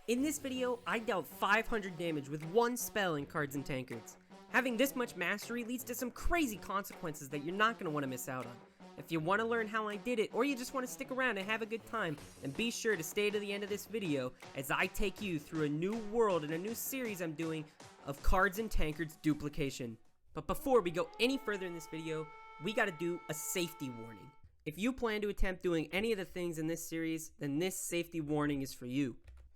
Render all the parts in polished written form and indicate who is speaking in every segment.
Speaker 1: In this video, I dealt 500 damage with one spell in Cards and Tankards. Having this much mastery leads to some crazy consequences that you're not going to want to miss out on. If you want to learn how I did it, or you just want to stick around and have a good time, then be sure to stay to the end of this video as I take you through a new world and a new series I'm doing of Cards and Tankards duplication. But before we go any further in this video, we gotta do a safety warning. If you plan to attempt doing any of the things in this series, then this safety warning is for you.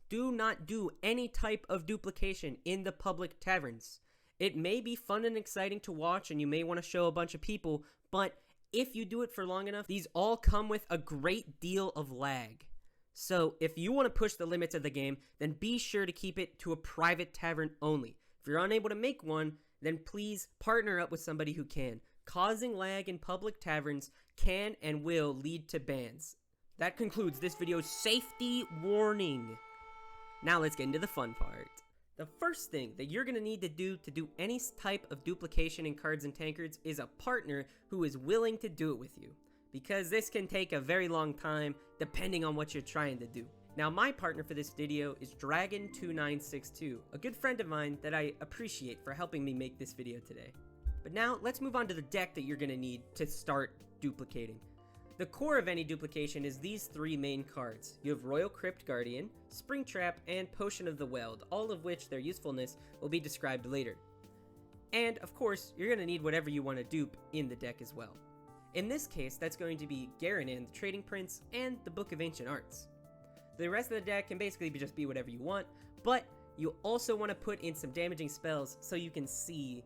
Speaker 1: Do not do any type of duplication in the public taverns. It may be fun and exciting to watch and you may want to show a bunch of people, but if you do it for long enough, these all come with a great deal of lag. So if you want to push the limits of the game, then be sure to keep it to a private tavern only. If you're unable to make one, then please partner up with somebody who can. Causing lag in public taverns can and will lead to bans. That concludes this video's safety warning. Now let's get into the fun part. The first thing that you're going to need to do any type of duplication in Cards and Tankards is a partner who is willing to do it with you, because this can take a very long time depending on what you're trying to do. Now my partner for this video is Dragon2962, a good friend of mine that I appreciate for helping me make this video today. But now let's move on to the deck that you're going to need to start duplicating. The core of any duplication is these three main cards. You have Royal Crypt Guardian, Springtrap, and Potion of the Weld, all of which their usefulness will be described later. And of course, you're going to need whatever you want to dupe in the deck as well. In this case, that's going to be Garanan, the Trading Prince, and the Book of Ancient Arts. The rest of the deck can basically just be whatever you want, but you also want to put in some damaging spells so you can see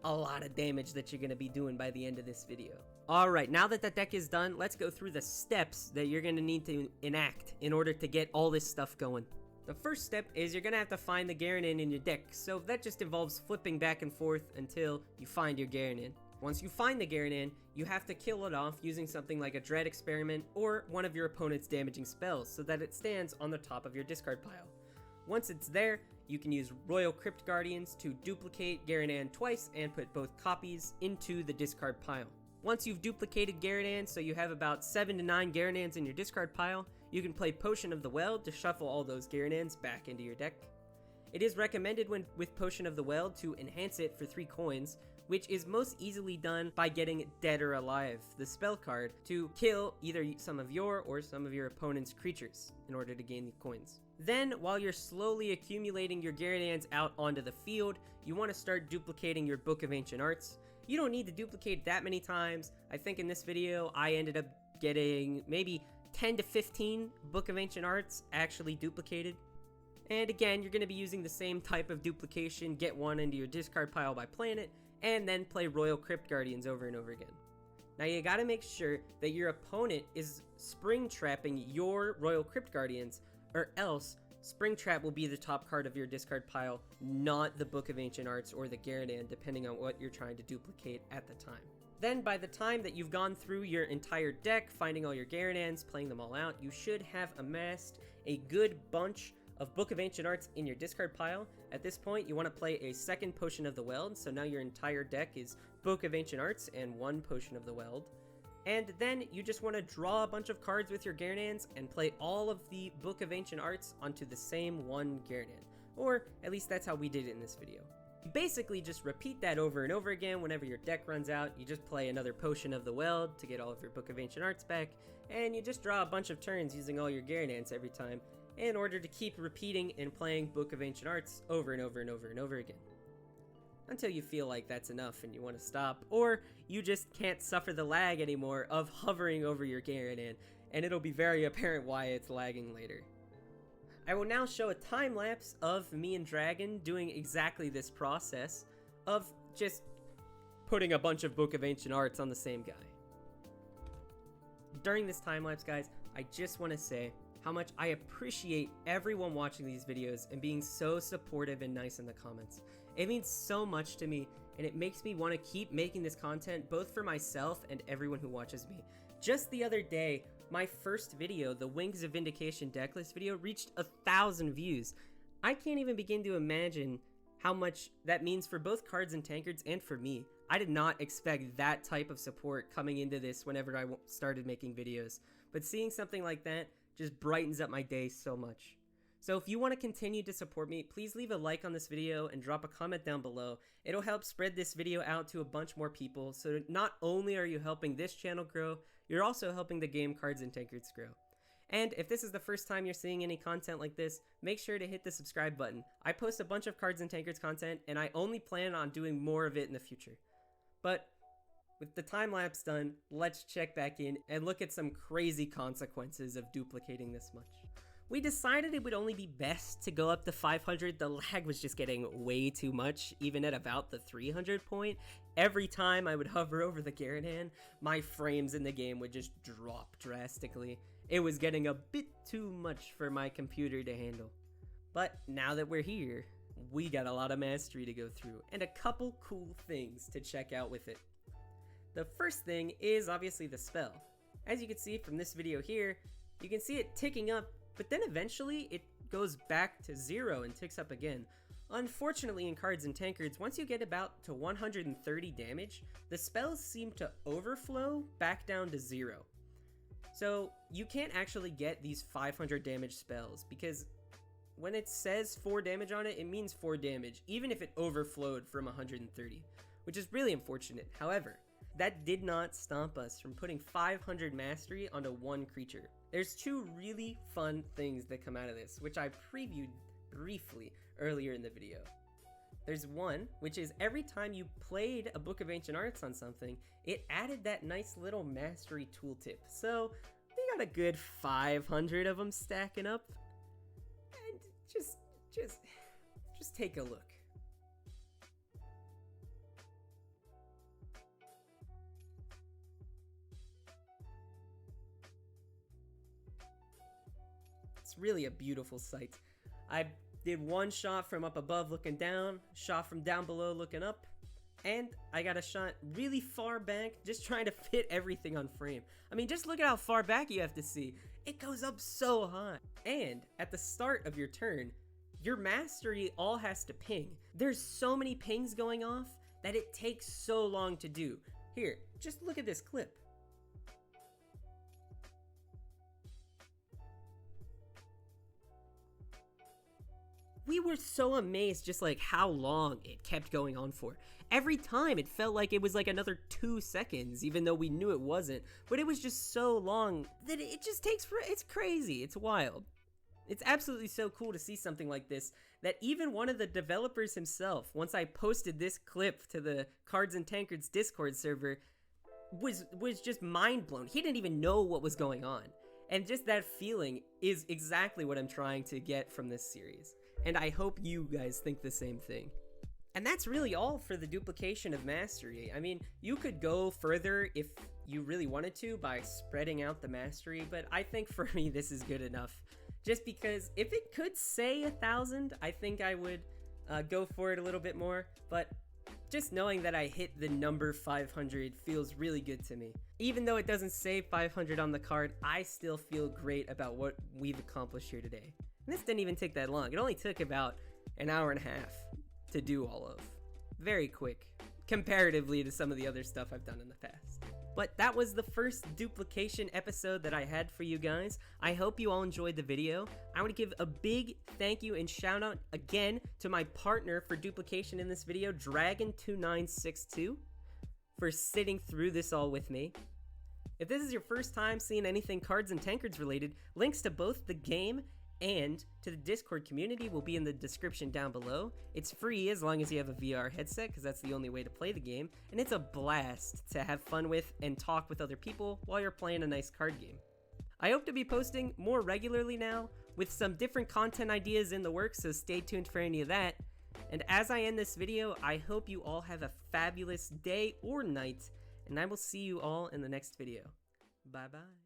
Speaker 1: a lot of damage that you're going to be doing by the end of this video. Alright, now that the deck is done, let's go through the steps that you're going to need to enact in order to get all this stuff going. The first step is you're going to have to find the Garanan in your deck, so that just involves flipping back and forth until you find your Garanan. Once you find the Garanan, you have to kill it off using something like a Dread Experiment or one of your opponent's damaging spells so that it stands on the top of your discard pile. Once it's there, you can use Royal Crypt Guardians to duplicate Garanan twice and put both copies into the discard pile. Once you've duplicated Garanan, so you have about 7 to 9 Garanans in your discard pile, you can play Potion of the Weld to shuffle all those Garanans back into your deck. It is recommended with Potion of the Weld to enhance it for 3 coins, which is most easily done by getting Dead or Alive, the spell card, to kill either some of your or some of your opponent's creatures in order to gain the coins. Then, while you're slowly accumulating your Garanans out onto the field, you want to start duplicating your Book of Ancient Arts. You don't need to duplicate that many times. I think in this video, I ended up getting maybe 10 to 15 Book of Ancient Arts actually duplicated. And again, you're going to be using the same type of duplication, get one into your discard pile by playing it, and then play Royal Crypt Guardians over and over again. Now you gotta make sure that your opponent is spring-trapping your Royal Crypt Guardians, or else Springtrap will be the top card of your discard pile, not the Book of Ancient Arts or the Garanan, depending on what you're trying to duplicate at the time. Then by the time that you've gone through your entire deck, finding all your Garanans, playing them all out, you should have amassed a good bunch of Book of Ancient Arts in your discard pile. At this point, you want to play a second Potion of the Weld, so now your entire deck is Book of Ancient Arts and 1 Potion of the Weld. And then you just want to draw a bunch of cards with your Garanans and play all of the Book of Ancient Arts onto the same one Garanan. Or at least that's how we did it in this video. You basically just repeat that over and over again. Whenever your deck runs out, you just play another Potion of the Weld to get all of your Book of Ancient Arts back, and you just draw a bunch of turns using all your Garanans every time in order to keep repeating and playing Book of Ancient Arts over and over and over and over again. Until you feel like that's enough and you want to stop, or you just can't suffer the lag anymore of hovering over your Garanan, and it'll be very apparent why it's lagging later. I will now show a time lapse of me and Dragon doing exactly this process of just putting a bunch of Book of Ancient Arts on the same guy. During this time lapse, guys, I just want to say how much I appreciate everyone watching these videos and being so supportive and nice in the comments. It means so much to me, and it makes me want to keep making this content both for myself and everyone who watches me. Just the other day, my first video, the Wings of Vindication decklist video, reached 1,000 views. I can't even begin to imagine how much that means for both Cards and Tankards and for me. I did not expect that type of support coming into this whenever I started making videos, but seeing something like that just brightens up my day so much. So if you want to continue to support me, please leave a like on this video and drop a comment down below. It'll help spread this video out to a bunch more people, so not only are you helping this channel grow, you're also helping the game Cards and Tankards grow. And if this is the first time you're seeing any content like this, make sure to hit the subscribe button. I post a bunch of Cards and Tankards content, and I only plan on doing more of it in the future. But with the time lapse done, let's check back in and look at some crazy consequences of duplicating this much. We decided it would only be best to go up to 500. The lag was just getting way too much, even at about the 300 point. Every time I would hover over the Garanhan, my frames in the game would just drop drastically. It was getting a bit too much for my computer to handle. But now that we're here, we got a lot of mastery to go through, and a couple cool things to check out with it. The first thing is obviously the spell. As you can see from this video here, you can see it ticking up, but then eventually it goes back to 0 and ticks up again. Unfortunately in Cards and Tankards, once you get about to 130 damage, the spells seem to overflow back down to 0. So you can't actually get these 500 damage spells, because when it says 4 damage on it, it means 4 damage, even if it overflowed from 130, which is really unfortunate. However, that did not stop us from putting 500 mastery onto one creature. There's two really fun things that come out of this, which I previewed briefly earlier in the video. There's one, which is every time you played a Book of Ancient Arts on something, it added that nice little mastery tooltip. So we got a good 500 of them stacking up, and just take a look. It's really a beautiful sight. I did one shot from up above looking down, shot from down below looking up, and I got a shot really far back, just trying to fit everything on frame. I mean, just look at how far back you have to see. It goes up so high. And at the start of your turn, your mastery all has to ping. There's so many pings going off that it takes so long to do. Here, just look at this clip. We were so amazed just like how long it kept going on for. Every time it felt like it was like another 2 seconds, even though we knew it wasn't, but it was just so long that it just takes it's crazy, it's wild. It's absolutely so cool to see something like this, that even one of the developers himself, once I posted this clip to the Cards and Tankards Discord server, was just mind blown. He didn't even know what was going on. And just that feeling is exactly what I'm trying to get from this series. And I hope you guys think the same thing. And that's really all for the duplication of mastery. I mean, you could go further if you really wanted to by spreading out the mastery, but I think for me this is good enough. Just because if it could say 1,000, I think I would go for it a little bit more, but just knowing that I hit the number 500 feels really good to me. Even though it doesn't say 500 on the card, I still feel great about what we've accomplished here today. And this didn't even take that long. It only took about an hour and a half to do all of. Very quick, comparatively to some of the other stuff I've done in the past. But that was the first duplication episode that I had for you guys. I hope you all enjoyed the video. I want to give a big thank you and shout out again to my partner for duplication in this video, Dragon2962, for sitting through this all with me. If this is your first time seeing anything Cards and Tankards related, links to both the game and to the Discord community will be in the description down below. It's free as long as you have a VR headset, because that's the only way to play the game, and it's a blast to have fun with and talk with other people while you're playing a nice card game. I hope to be posting more regularly now, with some different content ideas in the works, so stay tuned for any of that. And as I end this video, I hope you all have a fabulous day or night, and I will see you all in the next video. Bye bye.